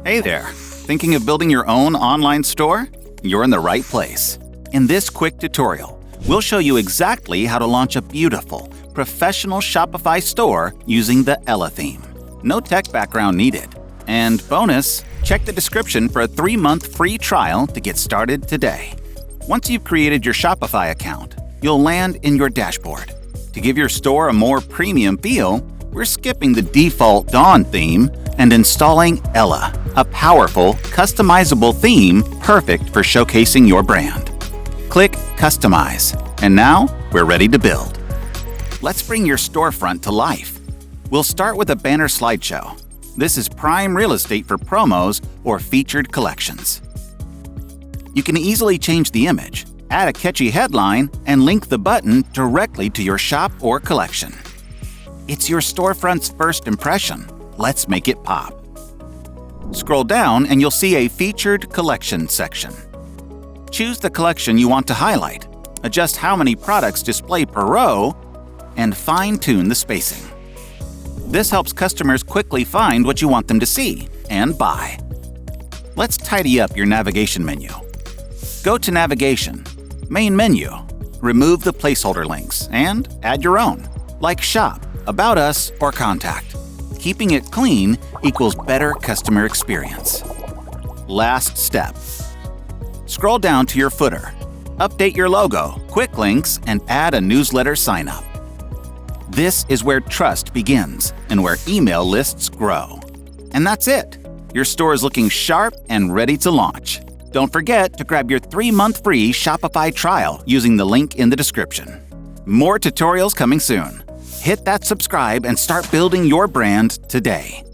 Hey there! Thinking of building your own online store? You're in the right place. In this quick tutorial, we'll show you exactly how to launch a beautiful, professional Shopify store using the Ella theme. No tech background needed. And bonus, check the description for a 3-month free trial to get started today. Once you've created your Shopify account, you'll land in your dashboard. To give your store a more premium feel, we're skipping the default Dawn theme and installing Ella, a powerful, customizable theme perfect for showcasing your brand. Click Customize, and now we're ready to build. Let's bring your storefront to life. We'll start with a banner slideshow. This is prime real estate for promos or featured collections. You can easily change the image, add a catchy headline, and link the button directly to your shop or collection. It's your storefront's first impression. Let's make it pop. Scroll down and you'll see a Featured Collection section. Choose the collection you want to highlight, adjust how many products display per row, and fine-tune the spacing. This helps customers quickly find what you want them to see and buy. Let's tidy up your navigation menu. Go to Navigation, Main Menu, remove the placeholder links, and add your own, like Shop, About Us, or Contact. Keeping it clean equals better customer experience. Last step. Scroll down to your footer. Update your logo, quick links, and add a newsletter sign-up. This is where trust begins and where email lists grow. And that's it. Your store is looking sharp and ready to launch. Don't forget to grab your 3-month free Shopify trial using the link in the description. More tutorials coming soon. Hit that subscribe and start building your brand today.